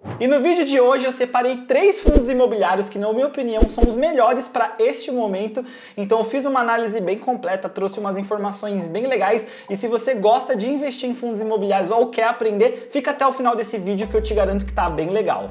E no vídeo de hoje eu separei 3 fundos imobiliários que, na minha opinião, são os melhores para este momento. Então eu fiz uma análise bem completa, trouxe umas informações bem legais. E se você gosta de investir em fundos imobiliários ou quer aprender, fica até o final desse vídeo que eu te garanto que tá bem legal.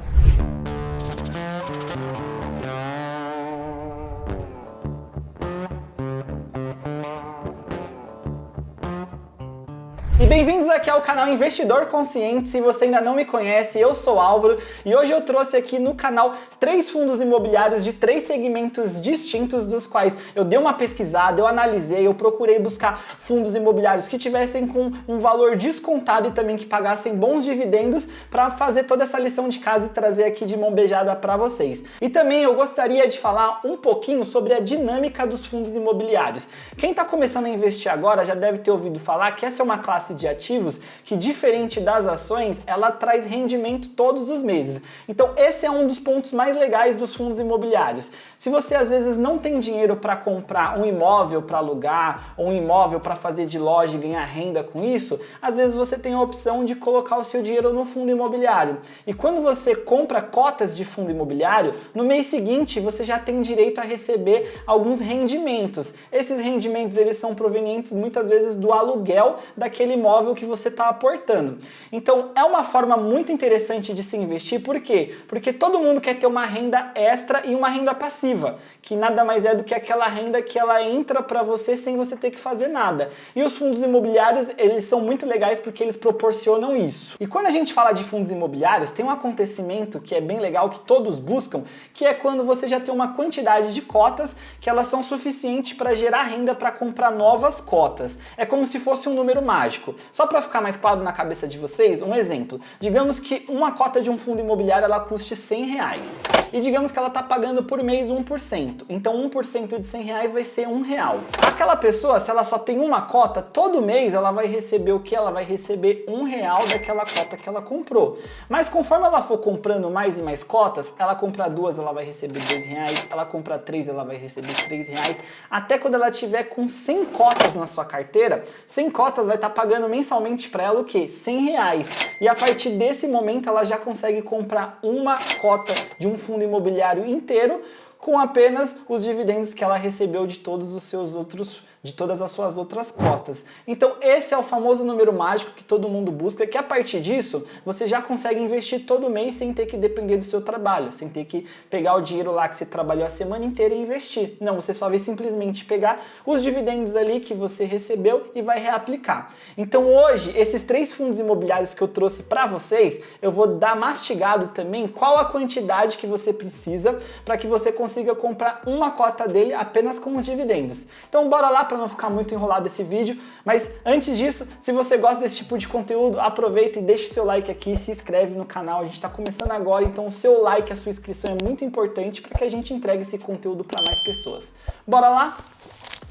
E bem-vindos aqui ao canal Investidor Consciente. Se você ainda não me conhece, eu sou Álvaro e hoje eu trouxe aqui no canal 3 fundos imobiliários de 3 segmentos distintos, dos quais eu dei uma pesquisada, eu analisei, eu procurei buscar fundos imobiliários que tivessem com um valor descontado e também que pagassem bons dividendos para fazer toda essa lição de casa e trazer aqui de mão beijada para vocês. E também eu gostaria de falar um pouquinho sobre a dinâmica dos fundos imobiliários. Quem está começando a investir agora já deve ter ouvido falar que essa é uma classe de ativos que, diferente das ações, ela traz rendimento todos os meses. Então esse é um dos pontos mais legais dos fundos imobiliários. Se você às vezes não tem dinheiro para comprar um imóvel para alugar ou um imóvel para fazer de loja e ganhar renda com isso, às vezes você tem a opção de colocar o seu dinheiro no fundo imobiliário. E quando você compra cotas de fundo imobiliário, no mês seguinte você já tem direito a receber alguns rendimentos. Esses rendimentos eles são provenientes muitas vezes do aluguel daquele imóvel que você está aportando. Então é uma forma muito interessante de se investir. Por quê? Porque todo mundo quer ter uma renda extra e uma renda passiva, que nada mais é do que aquela renda que ela entra para você sem você ter que fazer nada. E os fundos imobiliários, eles são muito legais porque eles proporcionam isso. E quando a gente fala de fundos imobiliários, tem um acontecimento que é bem legal, que todos buscam, que é quando você já tem uma quantidade de cotas que elas são suficientes para gerar renda para comprar novas cotas. É como se fosse um número mágico. Só para ficar mais claro na cabeça de vocês, um exemplo. Digamos que uma cota de um fundo imobiliário ela custe R$100 e digamos que ela está pagando por mês 1%. Então 1% de R$100 vai ser R$1. Aquela pessoa, se ela só tem uma cota, todo mês ela vai receber o que? Ela vai receber R$1 daquela cota que ela comprou. Mas conforme ela for comprando mais e mais cotas, ela compra 2, ela vai receber R$2, ela compra 3, ela vai receber R$3, até quando ela tiver com 100 cotas na sua carteira, 100 cotas vai estar pagando mensalmente para ela o quê? R$100. E a partir desse momento ela já consegue comprar uma cota de um fundo imobiliário inteiro com apenas os dividendos que ela recebeu de todos os seus outros, de todas as suas outras cotas. Então esse é o famoso número mágico que todo mundo busca, que a partir disso você já consegue investir todo mês sem ter que depender do seu trabalho, sem ter que pegar o dinheiro lá que você trabalhou a semana inteira e investir. Não, você só vai simplesmente pegar os dividendos ali que você recebeu e vai reaplicar. Então hoje, esses 3 fundos imobiliários que eu trouxe para vocês, eu vou dar mastigado também qual a quantidade que você precisa para que você consiga comprar uma cota dele apenas com os dividendos. Então bora lá para não ficar muito enrolado esse vídeo, mas antes disso, se você gosta desse tipo de conteúdo, aproveita e deixa o seu like aqui, se inscreve no canal, a gente está começando agora, então o seu like, a sua inscrição é muito importante para que a gente entregue esse conteúdo para mais pessoas. Bora lá?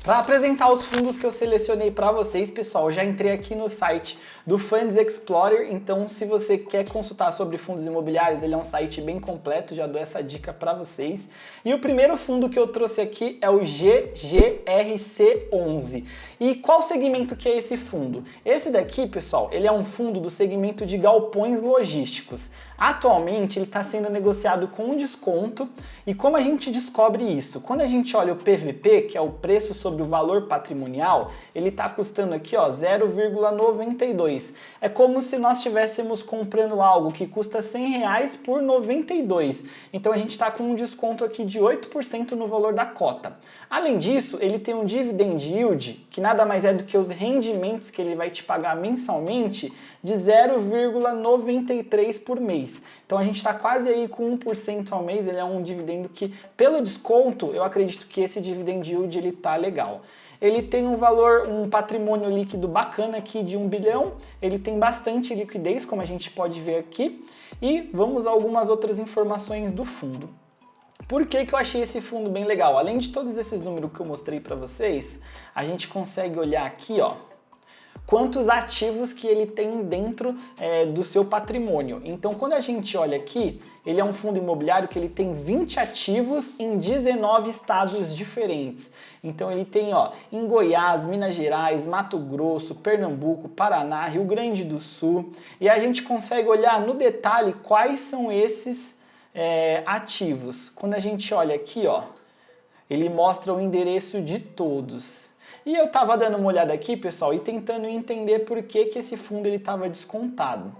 Para apresentar os fundos que eu selecionei para vocês, pessoal, eu já entrei aqui no site do Funds Explorer, então se você quer consultar sobre fundos imobiliários, ele é um site bem completo, já dou essa dica para vocês. E o primeiro fundo que eu trouxe aqui é o GGRC11. E qual segmento que é esse fundo? Esse daqui, pessoal, ele é um fundo do segmento de galpões logísticos. Atualmente ele está sendo negociado com um desconto. E como a gente descobre isso? Quando a gente olha o PVP, que é o preço sobre o valor patrimonial, ele está custando aqui, ó, 0,92. É como se nós estivéssemos comprando algo que custa R$100 por 92. Então a gente está com um desconto aqui de 8% no valor da cota. Além disso, ele tem um dividend yield, que nada mais é do que os rendimentos que ele vai te pagar mensalmente, de 0,93 por mês. Então a gente está quase aí com 1% ao mês, ele é um dividendo que, pelo desconto, eu acredito que esse dividend yield ele tá legal. Ele tem um valor, um patrimônio líquido bacana aqui de 1 bilhão, ele tem bastante liquidez, como a gente pode ver aqui, e vamos a algumas outras informações do fundo. Por que que eu achei esse fundo bem legal? Além de todos esses números que eu mostrei para vocês, a gente consegue olhar aqui, ó, quantos ativos que ele tem dentro do seu patrimônio. Então, quando a gente olha aqui, ele é um fundo imobiliário que ele tem 20 ativos em 19 estados diferentes. Então, ele tem em Goiás, Minas Gerais, Mato Grosso, Pernambuco, Paraná, Rio Grande do Sul. E a gente consegue olhar no detalhe quais são esses ativos. Quando a gente olha aqui, ele mostra o endereço de todos. E eu estava dando uma olhada aqui, pessoal, e tentando entender por que esse fundo estava descontado.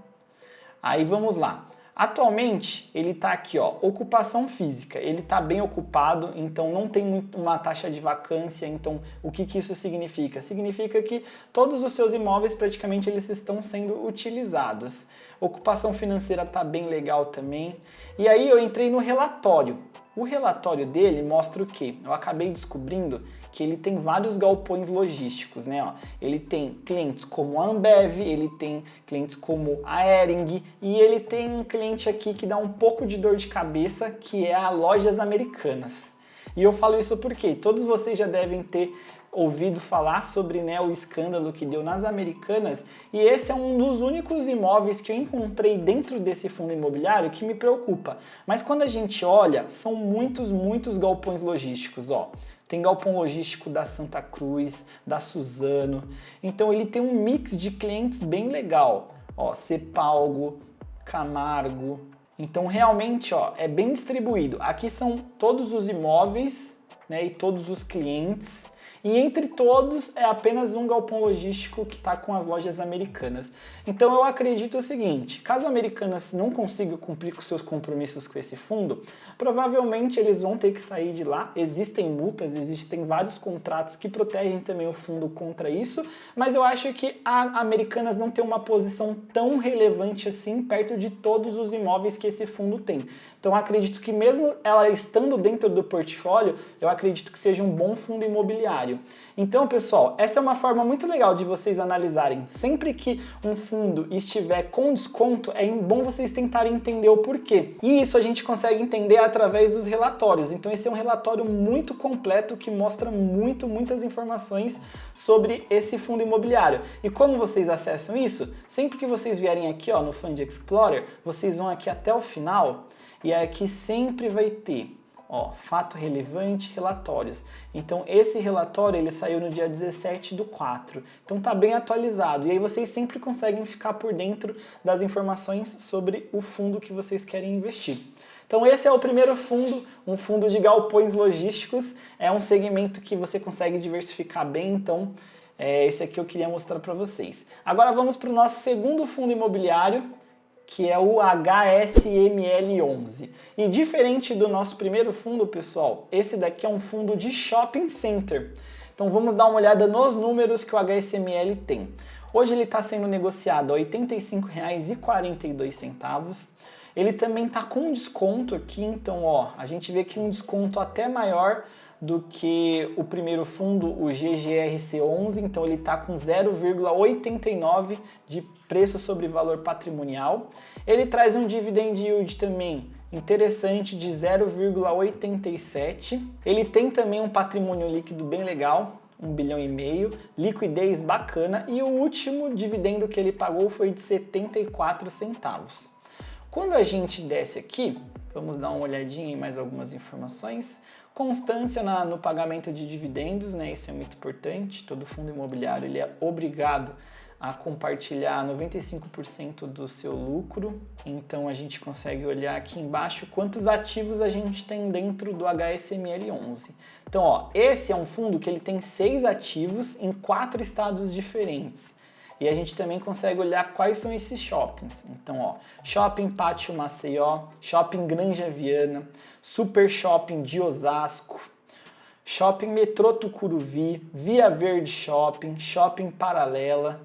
Aí vamos lá. Atualmente, ele está aqui, ocupação física. Ele está bem ocupado, então não tem uma taxa de vacância. Então, o que isso significa? Significa que todos os seus imóveis, praticamente, eles estão sendo utilizados. Ocupação financeira está bem legal também. E aí eu entrei no relatório. O relatório dele mostra o quê? Eu acabei descobrindo que ele tem vários galpões logísticos, né? Ele tem clientes como a Ambev, ele tem clientes como a Hering e ele tem um cliente aqui que dá um pouco de dor de cabeça, que é a Lojas Americanas. E eu falo isso porque todos vocês já devem ter ouvido falar sobre o escândalo que deu nas Americanas, e esse é um dos únicos imóveis que eu encontrei dentro desse fundo imobiliário que me preocupa. Mas quando a gente olha, são muitos galpões logísticos, Tem galpão logístico da Santa Cruz, da Suzano, então ele tem um mix de clientes bem legal, Cepalgo, Camargo, então realmente é bem distribuído. Aqui são todos os imóveis, e todos os clientes. E entre todos é apenas um galpão logístico que está com as Lojas Americanas. Então eu acredito o seguinte, caso a Americanas não consiga cumprir com seus compromissos com esse fundo, provavelmente eles vão ter que sair de lá. Existem multas, existem vários contratos que protegem também o fundo contra isso, mas eu acho que a Americanas não tem uma posição tão relevante assim perto de todos os imóveis que esse fundo tem. Então eu acredito que mesmo ela estando dentro do portfólio, eu acredito que seja um bom fundo imobiliário. Então, pessoal, essa é uma forma muito legal de vocês analisarem. Sempre que um fundo estiver com desconto, é bom vocês tentarem entender o porquê. E isso a gente consegue entender através dos relatórios. Então esse é um relatório muito completo que mostra muitas informações sobre esse fundo imobiliário. E como vocês acessam isso? Sempre que vocês vierem aqui no Fund Explorer, vocês vão aqui até o final e aqui sempre vai ter fato relevante, relatórios. Então esse relatório ele saiu no dia 17/4, então tá bem atualizado e aí vocês sempre conseguem ficar por dentro das informações sobre o fundo que vocês querem investir. Então esse é o primeiro fundo, um fundo de galpões logísticos, é um segmento que você consegue diversificar bem, então esse aqui eu queria mostrar para vocês. Agora vamos para o nosso segundo fundo imobiliário, que é o HSML11. E diferente do nosso primeiro fundo, pessoal, esse daqui é um fundo de shopping center. Então vamos dar uma olhada nos números que o HSML tem. Hoje ele está sendo negociado a R$ 85,42. Ele também está com desconto aqui, então a gente vê aqui um desconto até maior do que o primeiro fundo, o GGRC11, então ele está com 0,89 de preço sobre valor patrimonial. Ele traz um dividend yield também interessante de 0,87. Ele tem também um patrimônio líquido bem legal, 1,5 bilhão, liquidez bacana e o último dividendo que ele pagou foi de 74 centavos. Quando a gente desce aqui, vamos dar uma olhadinha em mais algumas informações. Constância no pagamento de dividendos, isso é muito importante. Todo fundo imobiliário ele é obrigado a compartilhar 95% do seu lucro. Então a gente consegue olhar aqui embaixo quantos ativos a gente tem dentro do HSML11. Então, esse é um fundo que ele tem 6 ativos em 4 estados diferentes. E a gente também consegue olhar quais são esses shoppings. Então, Shopping Pátio Maceió, Shopping Granja Viana, Super Shopping de Osasco, Shopping Metrô Tucuruvi, Via Verde Shopping, Shopping Paralela.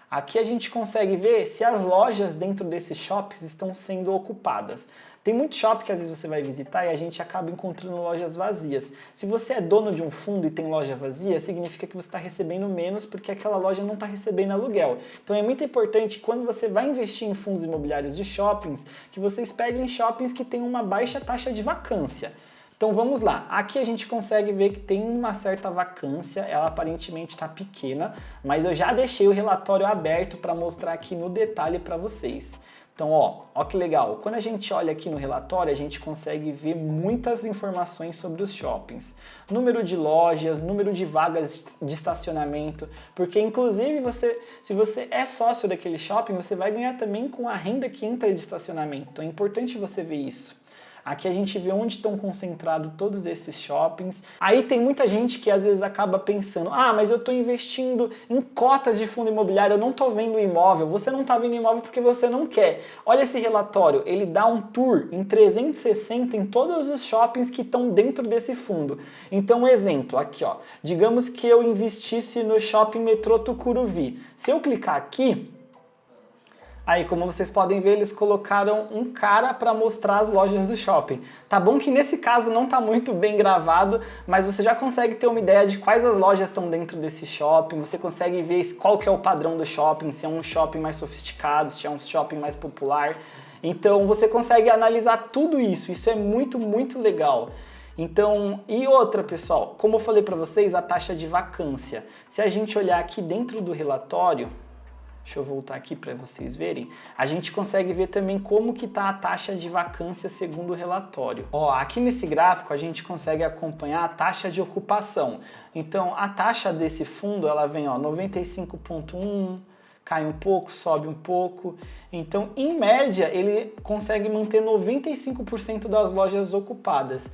Aqui a gente consegue ver se as lojas dentro desses shoppings estão sendo ocupadas. Tem muito shopping que às vezes você vai visitar e a gente acaba encontrando lojas vazias. Se você é dono de um fundo e tem loja vazia, significa que você está recebendo menos porque aquela loja não está recebendo aluguel. Então é muito importante quando você vai investir em fundos imobiliários de shoppings, que vocês peguem shoppings que têm uma baixa taxa de vacância. Então vamos lá, aqui a gente consegue ver que tem uma certa vacância, ela aparentemente está pequena, mas eu já deixei o relatório aberto para mostrar aqui no detalhe para vocês. Então, ó que legal, quando a gente olha aqui no relatório, a gente consegue ver muitas informações sobre os shoppings. Número de lojas, número de vagas de estacionamento, porque inclusive se você é sócio daquele shopping, você vai ganhar também com a renda que entra de estacionamento. Então é importante você ver isso. Aqui a gente vê onde estão concentrados todos esses shoppings. Aí tem muita gente que às vezes acaba pensando, mas eu estou investindo em cotas de fundo imobiliário, eu não estou vendo imóvel. Você não está vendo imóvel porque você não quer. Olha esse relatório, ele dá um tour em 360 em todos os shoppings que estão dentro desse fundo. Então, um exemplo, aqui ó, digamos que eu investisse no Shopping Metrô Tucuruvi. Se eu clicar aqui, aí, como vocês podem ver, eles colocaram um cara para mostrar as lojas do shopping. Tá bom que nesse caso não tá muito bem gravado, mas você já consegue ter uma ideia de quais as lojas estão dentro desse shopping, você consegue ver qual que é o padrão do shopping, se é um shopping mais sofisticado, se é um shopping mais popular. Então, você consegue analisar tudo isso, isso é muito, muito legal. Então, e outra, pessoal, como eu falei para vocês, a taxa de vacância. Se a gente olhar aqui dentro do relatório, deixa eu voltar aqui para vocês verem. A gente consegue ver também como que está a taxa de vacância segundo o relatório. Aqui nesse gráfico a gente consegue acompanhar a taxa de ocupação. Então a taxa desse fundo ela vem 95,1, cai um pouco, sobe um pouco. Então em média ele consegue manter 95% das lojas ocupadas.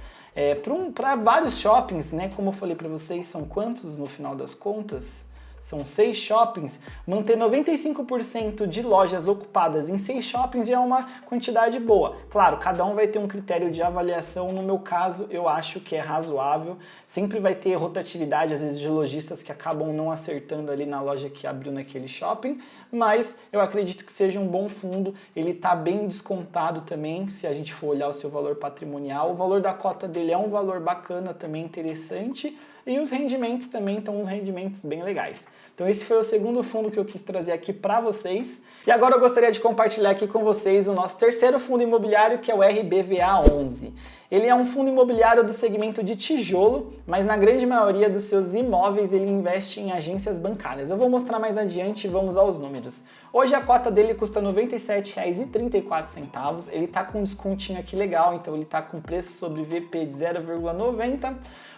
Para vários shoppings, né? Como eu falei para vocês, são quantos no final das contas? São 6 shoppings, manter 95% de lojas ocupadas em 6 shoppings já é uma quantidade boa. Claro, cada um vai ter um critério de avaliação, no meu caso eu acho que é razoável, sempre vai ter rotatividade, às vezes de lojistas que acabam não acertando ali na loja que abriu naquele shopping, mas eu acredito que seja um bom fundo, ele está bem descontado também, se a gente for olhar o seu valor patrimonial, o valor da cota dele é um valor bacana também, interessante, e os rendimentos também estão uns rendimentos bem legais. Então esse foi o segundo fundo que eu quis trazer aqui para vocês. E agora eu gostaria de compartilhar aqui com vocês o nosso terceiro fundo imobiliário, que é o RBVA11. Ele é um fundo imobiliário do segmento de tijolo, mas na grande maioria dos seus imóveis ele investe em agências bancárias. Eu vou mostrar mais adiante e vamos aos números. Hoje a cota dele custa R$ 97,34, ele está com um descontinho aqui legal, então ele está com preço sobre VP de 0,90.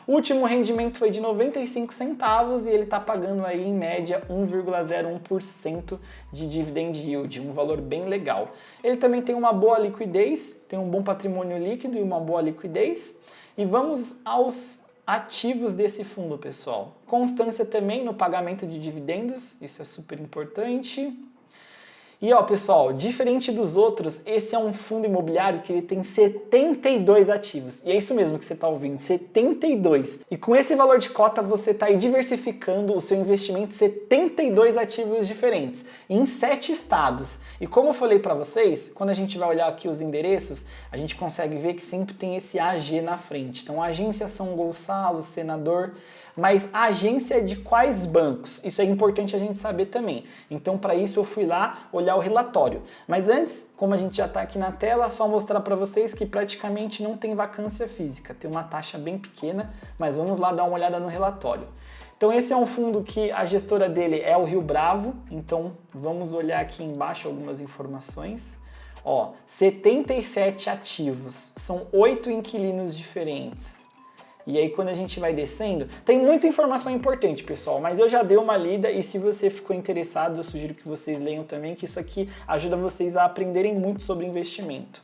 O último rendimento foi de 95 centavos e ele está pagando aí em média 1,01% de dividend yield, um valor bem legal. Ele também tem uma boa liquidez, tem um bom patrimônio líquido e uma boa liquidez. E vamos aos ativos desse fundo, pessoal. Constância também no pagamento de dividendos, isso é super importante. E pessoal, diferente dos outros, esse é um fundo imobiliário que ele tem 72 ativos. E é isso mesmo que você está ouvindo, 72. E com esse valor de cota você está aí diversificando o seu investimento em 72 ativos diferentes, em 7 estados. E como eu falei para vocês, quando a gente vai olhar aqui os endereços, a gente consegue ver que sempre tem esse AG na frente. Então, Agência São Gonçalo, Senador, mas a agência é de quais bancos? Isso é importante a gente saber também. Então, para isso eu fui lá olhar o relatório. Mas antes, como a gente já está aqui na tela, só mostrar para vocês que praticamente não tem vacância física. Tem uma taxa bem pequena, mas vamos lá dar uma olhada no relatório. Então esse é um fundo que a gestora dele é o Rio Bravo, então vamos olhar aqui embaixo algumas informações. 77 ativos, são 8 inquilinos diferentes. E aí quando a gente vai descendo, tem muita informação importante, pessoal, mas eu já dei uma lida e se você ficou interessado, eu sugiro que vocês leiam também, que isso aqui ajuda vocês a aprenderem muito sobre investimento.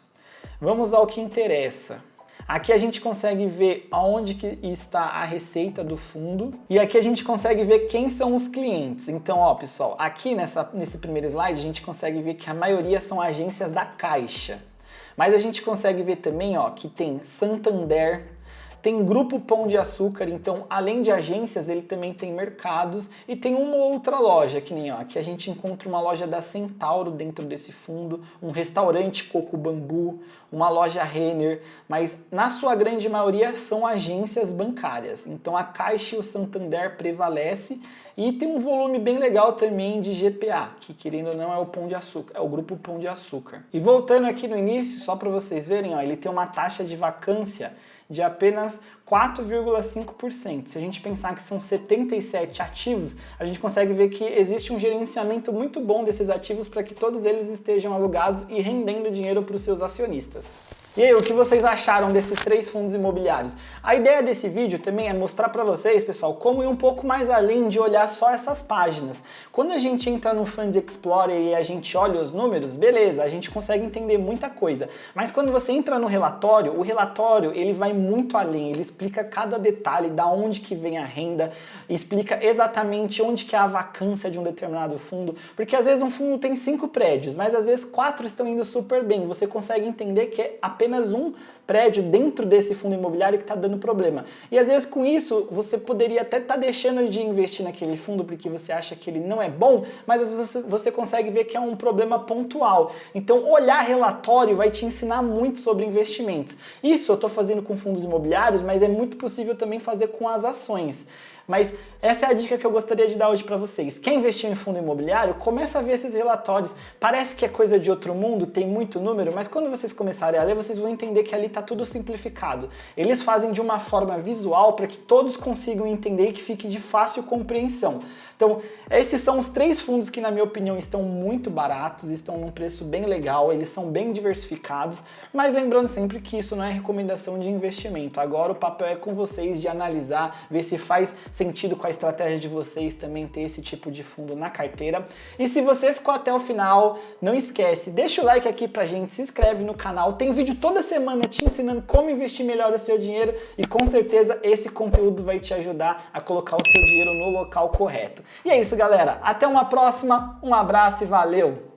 Vamos ao que interessa. Aqui a gente consegue ver aonde que está a receita do fundo e aqui a gente consegue ver quem são os clientes. Então, pessoal, aqui nesse primeiro slide a gente consegue ver que a maioria são agências da Caixa. Mas a gente consegue ver também, que tem Santander, tem Grupo Pão de Açúcar, então além de agências ele também tem mercados e tem uma outra loja, que nem aqui a gente encontra uma loja da Centauro dentro desse fundo, um restaurante Coco Bambu, uma loja Renner, mas na sua grande maioria são agências bancárias. Então a Caixa e o Santander prevalece E tem um volume bem legal também de GPA, que querendo ou não é o Pão de Açúcar, é o grupo Pão de Açúcar. E voltando aqui no início, só para vocês verem, ó, ele tem uma taxa de vacância de apenas 4,5%. Se a gente pensar que são 77 ativos, a gente consegue ver que existe um gerenciamento muito bom desses ativos para que todos eles estejam alugados e rendendo dinheiro para os seus acionistas. E aí, o que vocês acharam desses 3 fundos imobiliários? A ideia desse vídeo também é mostrar para vocês, pessoal, como ir um pouco mais além de olhar só essas páginas. Quando a gente entra no Fund Explorer e a gente olha os números, beleza, a gente consegue entender muita coisa. Mas quando você entra no relatório, o relatório ele vai muito além, ele explica cada detalhe, da onde que vem a renda, explica exatamente onde que é a vacância de um determinado fundo, porque às vezes um fundo tem 5 prédios, mas às vezes 4 estão indo super bem, você consegue entender que é apenas um prédio dentro desse fundo imobiliário que está dando problema. E às vezes com isso você poderia até estar deixando de investir naquele fundo porque você acha que ele não é bom, mas às vezes você consegue ver que é um problema pontual. Então olhar relatório vai te ensinar muito sobre investimentos. Isso eu estou fazendo com fundos imobiliários, mas é muito possível também fazer com as ações. Mas essa é a dica que eu gostaria de dar hoje para vocês. Quem investiu em fundo imobiliário, começa a ver esses relatórios. Parece que é coisa de outro mundo, tem muito número, mas quando vocês começarem a ler, vocês vão entender que ali está tudo simplificado. Eles fazem de uma forma visual para que todos consigam entender e que fique de fácil compreensão. Então, esses são os 3 fundos que, na minha opinião, estão muito baratos, estão num preço bem legal, eles são bem diversificados, mas lembrando sempre que isso não é recomendação de investimento. Agora o papel é com vocês de analisar, ver se faz sentido com a estratégia de vocês também ter esse tipo de fundo na carteira. E se você ficou até o final, não esquece, deixa o like aqui pra gente, se inscreve no canal, tem vídeo toda semana te ensinando como investir melhor o seu dinheiro e com certeza esse conteúdo vai te ajudar a colocar o seu dinheiro no local correto. E é isso, galera. Até uma próxima, um abraço e valeu!